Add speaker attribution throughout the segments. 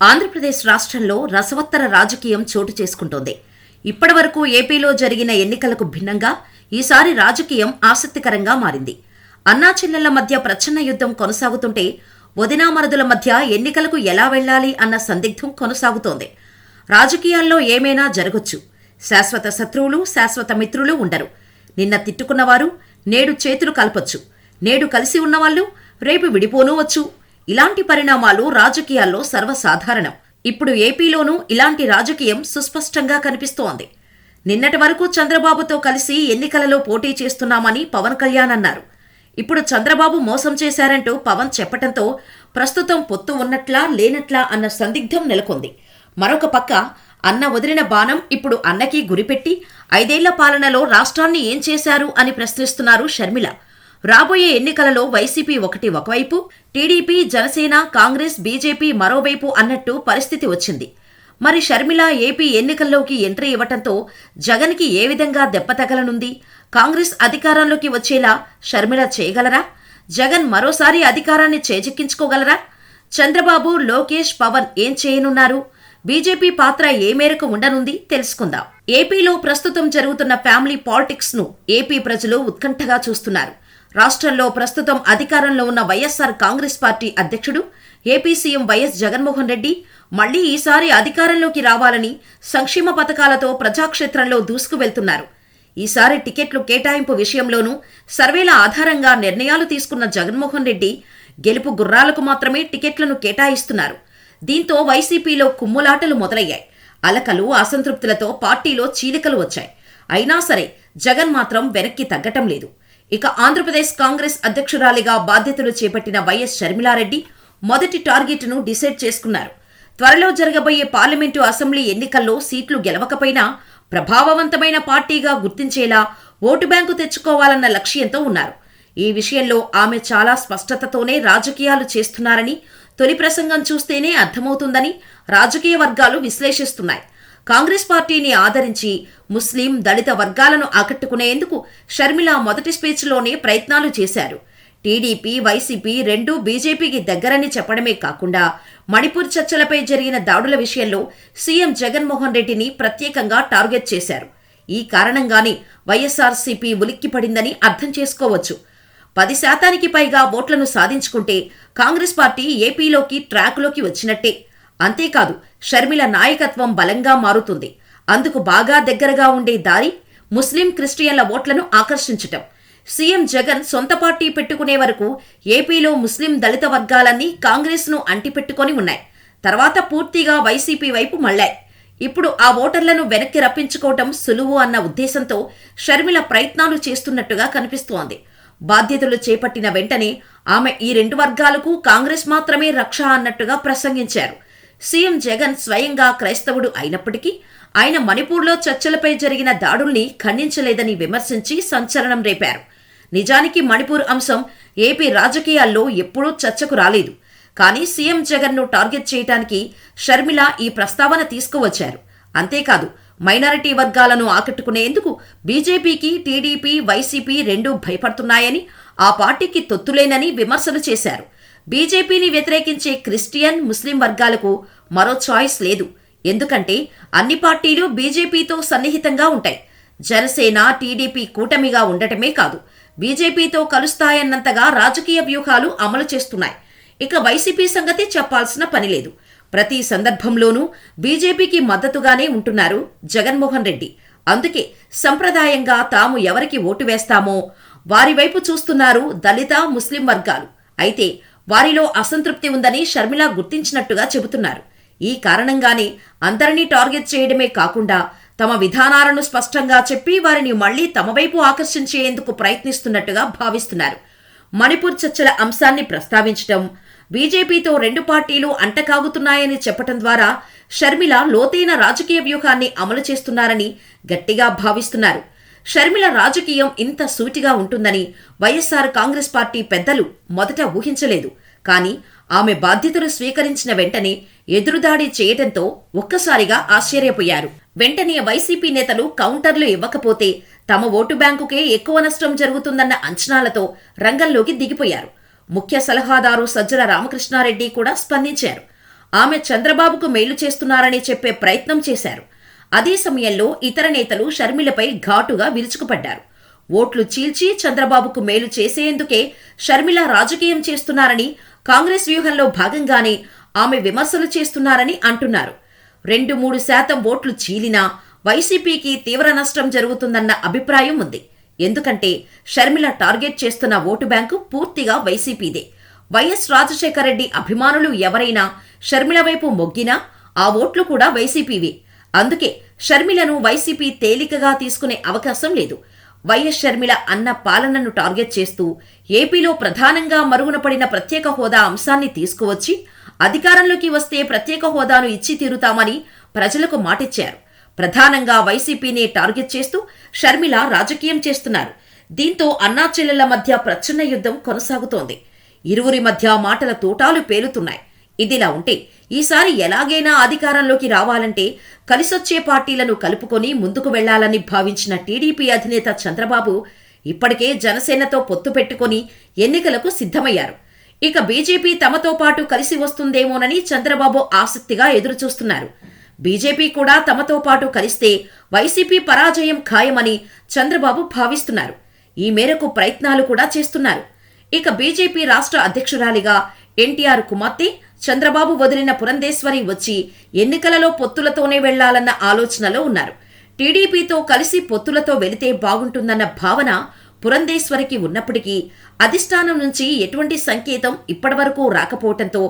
Speaker 1: ఆంధ్రప్రదేశ్ రాష్ట్రంలో రసవత్తర రాజకీయం చోటు చేసుకుంటోంది. ఇప్పటివరకు ఏపీలో జరిగిన ఎన్నికలకు భిన్నంగా ఈసారి రాజకీయం ఆసక్తికరంగా మారింది. అన్నాచెల్లెళ్ల మధ్య ప్రచ్ఛన్న యుద్ధం కొనసాగుతుంటే వదినామరుదుల మధ్య ఎన్నికలకు ఎలా వెళ్లాలి అన్న సందిగ్ధం కొనసాగుతోంది. రాజకీయాల్లో ఏమైనా జరగొచ్చు. శాశ్వత శత్రువులు, శాశ్వత మిత్రులు ఉండరు. నిన్న తిట్టుకున్నవారు నేడు చేతులు కలపొచ్చు. నేడు కలిసి ఉన్నవాళ్లు రేపు విడిపోనూవచ్చు. ఇలాంటి పరిణామాలు రాజకీయాల్లో సర్వసాధారణం. ఇప్పుడు ఏపీలోనూ ఇలాంటి రాజకీయం సుస్పష్టంగా కనిపిస్తోంది. నిన్నటి వరకు చంద్రబాబుతో కలిసి ఎన్నికలలో పోటీ చేస్తున్నామని పవన్ కళ్యాణ్ అన్నారు. ఇప్పుడు చంద్రబాబు మోసం చేశారంటూ పవన్ చెప్పటంతో ప్రస్తుతం పొత్తు ఉన్నట్లా లేనట్లా అన్న సందిగ్ధం నెలకొంది. మరొక పక్క అన్న వదిలిన బాణం ఇప్పుడు అన్నకి గురిపెట్టి 5 ఏళ్ల పాలనలో రాష్ట్రాన్ని ఏం చేశారు అని ప్రశ్నిస్తున్నారు షర్మిల. రాబోయే ఎన్నికలలో వైసీపీ ఒకవైపు, టీడీపీ, జనసేన, కాంగ్రెస్, బీజేపీ మరోవైపు అన్నట్టు పరిస్థితి వచ్చింది. మరి షర్మిల ఏపీ ఎన్నికల్లోకి ఎంట్రీ ఇవ్వటంతో జగన్కి ఏ విధంగా దెబ్బతగలనుంది? కాంగ్రెస్ అధికారంలోకి వచ్చేలా షర్మిల చేయగలరా? జగన్ మరోసారి అధికారాన్ని చేజిక్కించుకోగలరా? చంద్రబాబు, లోకేష్, పవన్ ఏం చేయనున్నారు? బీజేపీ పాత్ర ఏ మేరకు ఉండనుంది? తెలుసుకుందాం. ఏపీలో ప్రస్తుతం జరుగుతున్న ఫ్యామిలీ పాలిటిక్స్ ను ఏపీ ప్రజలు ఉత్కంఠగా చూస్తున్నారు. రాష్ట్రంలో ప్రస్తుతం అధికారంలో ఉన్న వైఎస్సార్ కాంగ్రెస్ పార్టీ అధ్యక్షుడు, AP CM YS Jaganmohan Reddy మళ్లీ ఈసారి అధికారంలోకి రావాలని సంక్షేమ పథకాలతో ప్రజాక్షేత్రంలో దూసుకు వెళ్తున్నారు. ఈసారి టికెట్లు కేటాయింపు విషయంలోనూ సర్వేల ఆధారంగా నిర్ణయాలు తీసుకున్న జగన్మోహన్ రెడ్డి గెలుపు గుర్రాలకు మాత్రమే టికెట్లను కేటాయిస్తున్నారు. దీంతో వైసీపీలో కుమ్ములాటలు మొదలయ్యాయి. అలకలు, అసంతృప్తులతో పార్టీలో చీలికలు వచ్చాయి. అయినా సరే జగన్ మాత్రం వెనక్కి తగ్గటం లేదు. ఇక ఆంధ్రప్రదేశ్ కాంగ్రెస్ అధ్యక్షురాలిగా బాధ్యతలు చేపట్టిన వైఎస్ షర్మిలారెడ్డి మొదటి టార్గెట్ను డిసైడ్ చేసుకున్నారు. త్వరలో జరగబోయే పార్లమెంటు, అసెంబ్లీ ఎన్నికల్లో సీట్లు గెలవకపోయినా ప్రభావవంతమైన పార్టీగా గుర్తించేలా ఓటు బ్యాంకు తెచ్చుకోవాలన్న లక్ష్యంతో ఉన్నారు. ఈ విషయంలో ఆమె చాలా స్పష్టతతోనే రాజకీయాలు చేస్తున్నారని తొలి ప్రసంగం చూస్తేనే అర్థమవుతుందని రాజకీయ వర్గాలు విశ్లేషిస్తున్నాయి. కాంగ్రెస్ పార్టీని ఆదరించి ముస్లిం, దళిత వర్గాలను ఆకట్టుకునేందుకు షర్మిల మొదటి స్పీచ్లోనే ప్రయత్నాలు చేశారు. టీడీపీ, వైసీపీ రెండూ బీజేపీకి దగ్గరని చెప్పడమే కాకుండా మణిపూర్ చర్చలపై జరిగిన దాడుల విషయంలో సీఎం జగన్మోహన్ రెడ్డిని ప్రత్యేకంగా టార్గెట్ చేశారు. ఈ కారణంగానే వైఎస్ఆర్సీపీ ఉలిక్కిపడిందని అర్థం చేసుకోవచ్చు. 10% పైగా ఓట్లను సాధించుకుంటే కాంగ్రెస్ పార్టీ ఏపీలోకి ట్రాక్లోకి వచ్చినట్టే. అంతేకాదు, షర్మిల నాయకత్వం బలంగా మారుతుంది. అందుకు బాగా దగ్గరగా ఉండే దారి ముస్లిం, క్రిస్టియన్ల ఓట్లను ఆకర్షించటం. సీఎం జగన్ సొంత పార్టీ పెట్టుకునే వరకు ఏపీలో ముస్లిం, దళిత వర్గాలన్నీ కాంగ్రెస్ను అంటిపెట్టుకొని ఉన్నాయి. తర్వాత పూర్తిగా వైసీపీ వైపు మళ్లాయి. ఇప్పుడు ఆ ఓటర్లను వెనక్కి రప్పించుకోవటం సులువు అన్న ఉద్దేశంతో షర్మిల ప్రయత్నాలు చేస్తున్నట్టుగా కనిపిస్తోంది. బాధ్యతలు చేపట్టిన వెంటనే ఆమె ఈ 2 వర్గాలకు కాంగ్రెస్ మాత్రమే రక్ష అన్నట్టుగా ప్రసంగించారు. సీఎం జగన్ స్వయంగా క్రైస్తవుడు అయినప్పటికీ ఆయన మణిపూర్లో చర్చలపై జరిగిన దాడుల్ని ఖండించలేదని విమర్శించి సంచలనం రేపారు. నిజానికి మణిపూర్ అంశం ఏపీ రాజకీయాల్లో ఎప్పుడూ చర్చకు రాలేదు. కానీ సీఎం జగన్ను టార్గెట్ చేయడానికి షర్మిల ఈ ప్రస్తావన తీసుకువచ్చారు. అంతేకాదు, మైనారిటీ వర్గాలను ఆకట్టుకునేందుకు బీజేపీకి, టీడీపీ, వైసీపీ రెండూ భయపడుతున్నాయని, ఆ పార్టీకి తొత్తులేనని విమర్శలు చేశారు. బీజేపీని వ్యతిరేకించే క్రిస్టియన్, ముస్లిం వర్గాలకు మరో చాయిస్ లేదు. ఎందుకంటే అన్ని పార్టీలు బీజేపీతో సన్నిహితంగా ఉంటాయి. జనసేన, టీడీపీ కూటమిగా ఉండటమే కాదు, బీజేపీతో కలుస్తాయన్నంతగా రాజకీయ వ్యూహాలు అమలు చేస్తున్నాయి. ఇక వైసీపీ సంగతి చెప్పాల్సిన పనిలేదు. ప్రతి సందర్భంలోనూ బీజేపీకి మద్దతుగానే ఉంటున్నారు జగన్మోహన్ రెడ్డి. అందుకే సంప్రదాయంగా తాము ఎవరికి ఓటు వేస్తామో వారి వైపు చూస్తున్నారు దళిత, ముస్లిం వర్గాలు. అయితే వారిలో అసంతృప్తి ఉందని షర్మిల గుర్తించినట్టుగా చెబుతున్నారు. ఈ కారణంగానే అందరినీ టార్గెట్ చేయడమే కాకుండా తమ విధానాలను స్పష్టంగా చెప్పి వారిని మళ్లీ తమ వైపు ఆకర్షించేందుకు ప్రయత్నిస్తున్నట్టుగా భావిస్తున్నారు. మణిపూర్ చర్చల అంశాన్ని ప్రస్తావించడం, బీజేపీతో 2 పార్టీలు అంటకాగుతున్నాయని చెప్పటం ద్వారా షర్మిల లోతైన రాజకీయ వ్యూహాన్ని అమలు చేస్తున్నారని గట్టిగా భావిస్తున్నారు. షర్మిల రాజకీయం ఇంత సూటిగా ఉంటుందని వైఎస్సార్ కాంగ్రెస్ పార్టీ పెద్దలు మొదట ఊహించలేదు. కానీ ఆమె బాధ్యతలు స్వీకరించిన వెంటనే ఎదురుదాడి చేయడంతో ఒక్కసారిగా ఆశ్చర్యపోయారు. వెంటనే వైసీపీ నేతలు కౌంటర్లు ఇవ్వకపోతే తమ ఓటు బ్యాంకుకే ఎక్కువ నష్టం జరుగుతుందన్న అంచనాలతో రంగంలోకి దిగిపోయారు. ముఖ్య సలహాదారు సజ్జల రామకృష్ణారెడ్డి కూడా స్పందించారు. ఆమె చంద్రబాబుకు మేలు చేస్తున్నారని చెప్పే ప్రయత్నం చేశారు. అదే సమయంలో ఇతర నేతలు షర్మిలపై ఘాటుగా విరుచుకుపడ్డారు. ఓట్లు చీల్చి చంద్రబాబుకు మేలు చేసేందుకే షర్మిల రాజకీయం చేస్తున్నారని, కాంగ్రెస్ వ్యూహంలో భాగంగానే ఆమె విమర్శలు చేస్తున్నారని అంటున్నారు. 2-3% ఓట్లు చీలినా వైసీపీకి తీవ్ర నష్టం జరుగుతుందన్న అభిప్రాయం ఉంది. ఎందుకంటే షర్మిల టార్గెట్ చేస్తున్న ఓటు బ్యాంకు పూర్తిగా వైసీపీదే. వైఎస్ రాజశేఖర రెడ్డి అభిమానులు ఎవరైనా షర్మిల వైపు మొగ్గినా ఆ ఓట్లు కూడా వైసీపీవే. అందుకే షర్మిలను వైసీపీ తేలికగా తీసుకునే అవకాశం లేదు. వైఎస్ షర్మిల అన్న పాలనను టార్గెట్ చేస్తూ ఏపీలో ప్రధానంగా మరుగున పడిన ప్రత్యేక హోదా అంశాన్ని తీసుకువచ్చి అధికారంలోకి వస్తే ప్రత్యేక హోదాను ఇచ్చి తీరుతామని ప్రజలకు మాటిచ్చారు. ప్రధానంగా వైసీపీనే టార్గెట్ చేస్తూ షర్మిల రాజకీయం చేస్తున్నారు. దీంతో అన్నాచెల్లెళ్ల మధ్య ప్రచ్ఛన్న యుద్ధం కొనసాగుతోంది. ఇరువురి మధ్య మాటల తూటాలు పేలుతున్నాయి. ఇదిలా ఉంటే ఈసారి ఎలాగైనా అధికారంలోకి రావాలంటే కలిసొచ్చే పార్టీలను కలుపుకొని ముందుకు వెళ్లాలని భావించిన టీడీపీ అధినేత చంద్రబాబు ఇప్పటికే జనసేనతో పొత్తు పెట్టుకుని ఎన్నికలకు సిద్ధమయ్యారు. ఇక బీజేపీ తమతో పాటు కలిసి వస్తుందేమోనని చంద్రబాబు ఆసక్తిగా ఎదురుచూస్తున్నారు. బీజేపీ కూడా తమతో పాటు కలిస్తే వైసీపీ పరాజయం ఖాయమని చంద్రబాబు భావిస్తున్నారు. ఈ మేరకు ప్రయత్నాలు కూడా చేస్తున్నారు. ఇక బీజేపీ రాష్ట్ర అధ్యక్షురాలిగా ఎన్టీఆర్ కుమార్తె చంద్రబాబు వదిలిన పురంధేశ్వరి వచ్చి ఎన్నికలలో పొత్తులతోనే వెళ్లాలన్న ఆలోచనలో ఉన్నారు. టీడీపీతో కలిసి పొత్తులతో వెళితే బాగుంటుందన్న భావన పురంధేశ్వరికి ఉన్నప్పటికీ అధిష్టానం నుంచి ఎటువంటి సంకేతం ఇప్పటివరకు రాకపోవడంతో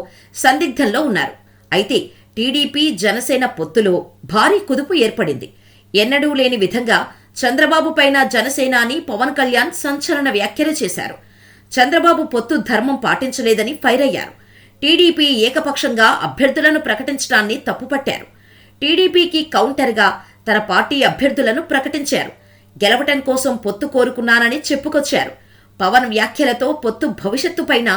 Speaker 1: సందిగ్ధంలో ఉన్నారు. అయితే టీడీపీ జనసేన పొత్తులో భారీ కుదుపు ఏర్పడింది. ఎన్నడూ లేని విధంగా చంద్రబాబు పైన జనసేనాని పవన్ కళ్యాణ్ సంచలన వ్యాఖ్యలు చేశారు. చంద్రబాబు పొత్తు ధర్మం పాటించలేదని ఫైర్ అయ్యారు. టీడీపీ ఏకపక్షంగా అభ్యర్థులను ప్రకటించడాన్ని తప్పుపట్టారు. టీడీపీకి కౌంటర్గా తన పార్టీ అభ్యర్థులను ప్రకటించారు. గెలవటం కోసం పొత్తు కోరుకున్నానని చెప్పుకొచ్చారు. పవన్ వ్యాఖ్యలతో పొత్తు భవిష్యత్తుపైన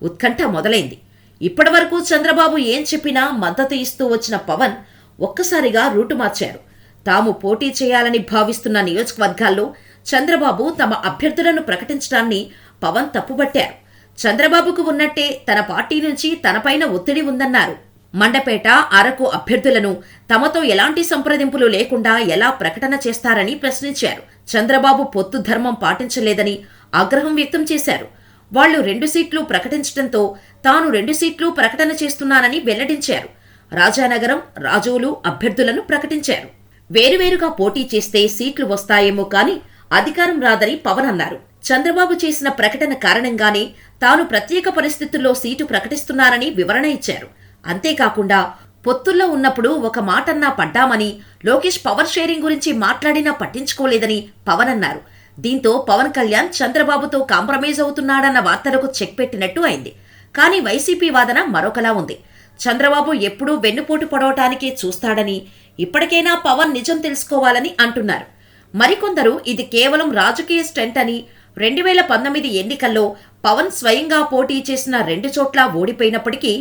Speaker 1: ఉత్కంఠ మొదలైంది. ఇప్పటివరకు చంద్రబాబు ఏం చెప్పినా మద్దతు ఇస్తూ వచ్చిన పవన్ ఒక్కసారిగా రూటు మార్చారు. తాము పోటీ చేయాలని భావిస్తున్న నియోజకవర్గాల్లో చంద్రబాబు తమ అభ్యర్థులను ప్రకటించడాన్ని పవన్ తప్పుపట్టారు. చంద్రబాబుకు ఉన్నట్టే తన పార్టీ నుంచి తనపైన ఒత్తిడి ఉందన్నారు. మండపేట, అరకు అభ్యర్థులను తమతో ఎలాంటి సంప్రదింపులు లేకుండా ఎలా ప్రకటన చేస్తారని ప్రశ్నించారు. చంద్రబాబు పొత్తు ధర్మం పాటించలేదని ఆగ్రహం వ్యక్తం చేశారు. వాళ్లు 2 సీట్లు ప్రకటించడంతో తాను 2 సీట్లు ప్రకటన చేస్తున్నానని వెల్లడించారు. రాజానగరం, రాజోలు అభ్యర్థులను ప్రకటించారు. వేరువేరుగా పోటీ చేస్తే సీట్లు వస్తాయేమో కానీ అధికారం రాదని పవన్ అన్నారు. చంద్రబాబు చేసిన ప్రకటన కారణంగానే తాను ప్రత్యేక పరిస్థితుల్లో సీటు ప్రకటిస్తున్నానని వివరణ ఇచ్చారు. అంతేకాకుండా పొత్తుల్లో ఉన్నప్పుడు ఒక మాటన్నా పడ్డామని, లోకేష్ పవర్ షేరింగ్ గురించి మాట్లాడినా పట్టించుకోలేదని పవన్ అన్నారు. దీంతో పవన్ కళ్యాణ్ చంద్రబాబుతో కాంప్రమైజ్ అవుతున్నాడన్న వార్తలకు చెక్ పెట్టినట్టు అయింది. కానీ వైసీపీ వాదన మరొకలా ఉంది. చంద్రబాబు ఎప్పుడూ వెన్నుపోటు పొడవటానికే చూస్తాడని, ఇప్పటికైనా పవన్ నిజం తెలుసుకోవాలని అంటున్నారు. మరికొందరు ఇది కేవలం రాజకీయ స్టంట్ అని, 2019 ఎన్నికల్లో పవన్ స్వయంగా పోటీ చేసిన 2 చోట్ల ఓడిపోయినప్పటికీ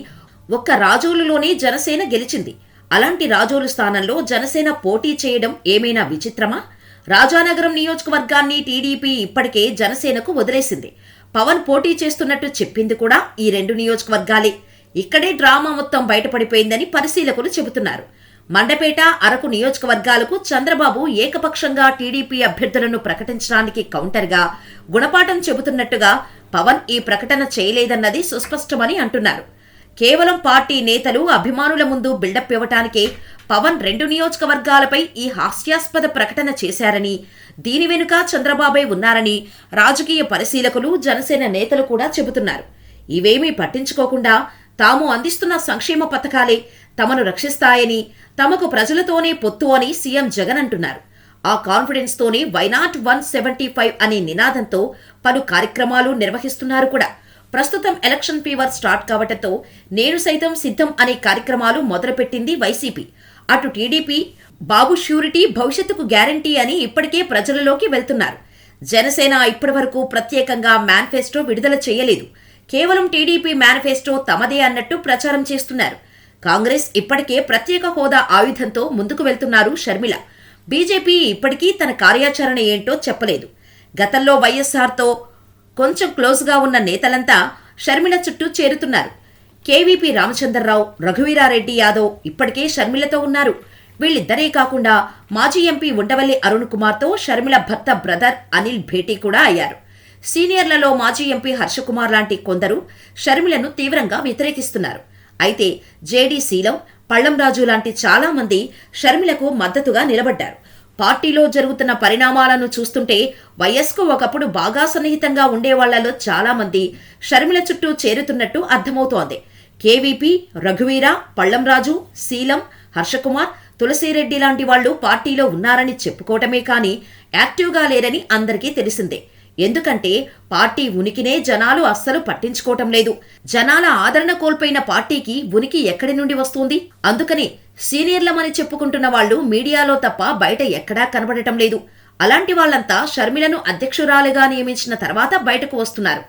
Speaker 1: ఒక్క రాజోలులోనే జనసేన గెలిచింది. అలాంటి రాజోలు స్థానంలో జనసేన పోటీ చేయడం ఏమైనా విచిత్రమా? రాజానగరం నియోజకవర్గాన్ని టీడీపీ ఇప్పటికే జనసేనకు వదిలేసింది. పవన్ పోటీ చేస్తున్నట్టు చెప్పింది కూడా ఈ 2 నియోజకవర్గాలే. ఇక్కడే డ్రామా మొత్తం బయటపడిపోయిందని పరిశీలకులు చెబుతున్నారు. మండపేట, అరకు నియోజకవర్గాలకు చంద్రబాబు ఏకపక్షంగా టీడీపీ అభ్యర్థులను ప్రకటించడానికి కౌంటర్గా గుణపాఠం చెబుతున్నట్టుగా పవన్ ఈ ప్రకటన చేయలేదన్నది సుస్పష్టమని అంటున్నారు. కేవలం పార్టీ నేతలు, అభిమానుల ముందు బిల్డప్ ఇవ్వటానికే పవన్ 2 నియోజకవర్గాలపై ఈ హాస్యాస్పద ప్రకటన చేశారని, దీని వెనుక చంద్రబాబే ఉన్నారని రాజకీయ పరిశీలకులు, జనసేన నేతలు కూడా చెబుతున్నారు. ఇవేమీ పట్టించుకోకుండా తాము అందిస్తున్న సంక్షేమ పథకాలే తమను రక్షిస్తాయని, తమకు ప్రజలతోనే పొత్తు అని సీఎం జగన్ అంటున్నారు. ఆ కాన్ఫిడెన్స్ తోనే వైనాట్ 175 అనే నినాదంతో పలు కార్యక్రమాలు నిర్వహిస్తున్నారు కూడా. ప్రస్తుతం ఎలక్షన్ ఫీవర్ స్టార్ట్ కావటంతో నేను సైతం సిద్ధం అనే కార్యక్రమాలు మొదలుపెట్టింది వైసీపీ. అటు టీడీపీ బాబు ష్యూరిటీ, భవిష్యత్తుకు గ్యారంటీ అని ఇప్పటికే ప్రజలలోకి వెళ్తున్నారు. జనసేన ఇప్పటివరకు ప్రత్యేకంగా మేనిఫెస్టో విడుదల చేయలేదు. కేవలం టీడీపీ మేనిఫెస్టో తమదే అన్నట్టు ప్రచారం చేస్తున్నారు. కాంగ్రెస్ ఇప్పటికే ప్రత్యేక హోదా ఆయుధంతో ముందుకు వెళ్తున్నారు షర్మిల. బీజేపీ ఇప్పటికీ తన కార్యాచరణ ఏంటో చెప్పలేదు. గతంలో వైఎస్ఆర్తో కొంచెం క్లోజ్గా ఉన్న నేతలంతా షర్మిల చుట్టూ చేరుతున్నారు. కేవీపీ రామచంద్రరావు, రఘువీరారెడ్డి యాదవ్ ఇప్పటికే షర్మిలతో ఉన్నారు. వీళ్ళిద్దరే కాకుండా మాజీ ఎంపీ ఉండవల్లి అరుణ్ కుమార్తో షర్మిల భర్త బ్రదర్ అనిల్ భేటీ కూడా అయ్యారు. సీనియర్లలో మాజీ ఎంపీ హర్షకుమార్ లాంటి కొందరు షర్మిలను తీవ్రంగా వ్యతిరేకిస్తున్నారు. అయితే జేడీ శీలం, పళ్లంరాజు లాంటి చాలా మంది షర్మిలకు మద్దతుగా నిలబడ్డారు. పార్టీలో జరుగుతున్న పరిణామాలను చూస్తుంటే వైఎస్కు ఒకప్పుడు బాగా సన్నిహితంగా ఉండేవాళ్లలో చాలా మంది షర్మిల చుట్టూ చేరుతున్నట్టు అర్థమవుతోంది. కేవీపీ, రఘువీర, పళ్లంరాజు, శీలం, హర్షకుమార్, తులసిరెడ్డి లాంటి వాళ్లు పార్టీలో ఉన్నారని చెప్పుకోవటమే కానీ యాక్టివ్గా లేరని అందరికీ తెలిసిందే. ఎందుకంటే పార్టీ ఉనికినే జనాలు అస్సలు పట్టించుకోవటం లేదు. జనాల ఆదరణ కోల్పోయిన పార్టీకి ఉనికి ఎక్కడి నుండి వస్తుంది? అందుకని సీనియర్లమని చెప్పుకుంటున్న వాళ్లు మీడియాలో తప్ప బయట ఎక్కడా కనబడటం లేదు. అలాంటి వాళ్లంతా షర్మిలను అధ్యక్షురాలిగా నియమించిన తర్వాత బయటకు వస్తున్నారు.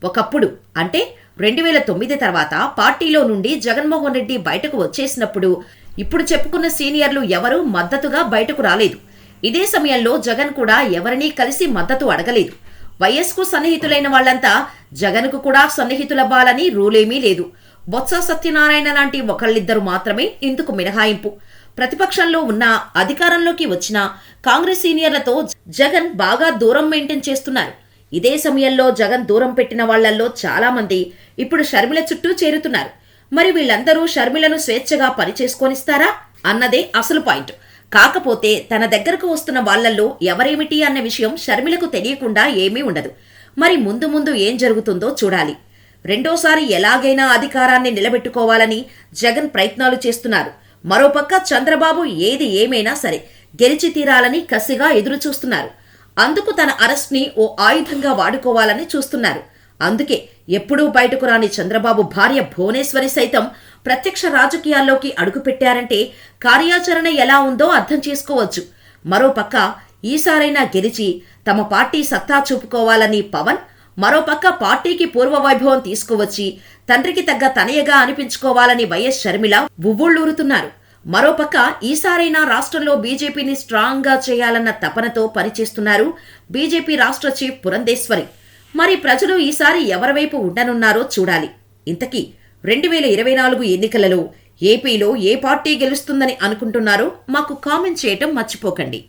Speaker 1: ఒకప్పుడు అంటే 2009 తర్వాత పార్టీలో నుండి జగన్మోహన్ రెడ్డి బయటకు వచ్చేసినప్పుడు ఇప్పుడు చెప్పుకున్న సీనియర్లు ఎవరూ మద్దతుగా బయటకు రాలేదు. ఇదే సమయంలో జగన్ కూడా ఎవరినీ కలిసి మద్దతు అడగలేదు. వైఎస్కు సన్నిహితులైన వాళ్లంతా జగన్కు కూడా సన్నిహితులవ్వాలని రూలేమీ లేదు. బొత్స సత్యనారాయణ లాంటి ఒకళ్ళిద్దరు మాత్రమే ఇందుకు మినహాయింపు. ప్రతిపక్షంలో ఉన్న అధికారంలోకి వచ్చిన కాంగ్రెస్ సీనియర్లతో జగన్ బాగా దూరం మెయింటైన్ చేస్తున్నారు. ఇదే సమయంలో జగన్ దూరం పెట్టిన వాళ్లల్లో చాలా మంది ఇప్పుడు షర్మిల చుట్టూ చేరుతున్నారు. మరి వీళ్లందరూ షర్మిలను స్వేచ్ఛగా పనిచేసుకొనిస్తారా అన్నదే అసలు పాయింట్. కాకపోతే తన దగ్గరకు వస్తున్న వాళ్లల్లో ఎవరేమిటి అన్న విషయం షర్మిలకు తెలియకుండా ఏమీ ఉండదు. మరి ముందు ముందు ఏం జరుగుతుందో చూడాలి. రెండోసారి ఎలాగైనా అధికారాన్ని నిలబెట్టుకోవాలని జగన్ ప్రయత్నాలు చేస్తున్నారు. మరోపక్క చంద్రబాబు ఏది ఏమైనా సరే గెలిచి తీరాలని కసిగా ఎదురుచూస్తున్నారు. అందుకు తన అరెస్ట్ని ఓ ఆయుధంగా వాడుకోవాలని చూస్తున్నారు. అందుకే ఎప్పుడూ బయటకు రాని చంద్రబాబు భార్య భువనేశ్వరి సైతం ప్రత్యక్ష రాజకీయాల్లోకి అడుగుపెట్టారంటే కార్యాచరణ ఎలా ఉందో అర్థం చేసుకోవచ్చు. మరోపక్క ఈసారైనా గెలిచి తమ పార్టీ సత్తా చూపుకోవాలని పవన్, మరోపక్క పార్టీకి పూర్వవైభవం తీసుకువచ్చి తండ్రికి తగ్గ తనయగా అనిపించుకోవాలని వైఎస్ షర్మిల ఉవ్వుళ్లూరుతున్నారు. మరోపక్క ఈసారైనా రాష్ట్రంలో బీజేపీని స్ట్రాంగ్ గా చేయాలన్న తపనతో పనిచేస్తున్నారు బీజేపీ రాష్ట్ర చీఫ్ పురంధేశ్వరి. మరి ప్రజలు ఈసారి ఎవరివైపు ఉండనున్నారో చూడాలి. ఇంతకీ 2024 ఎన్నికలలో ఏపీలో ఏ పార్టీ గెలుస్తుందని అనుకుంటున్నారో మాకు కామెంట్ చేయటం మర్చిపోకండి.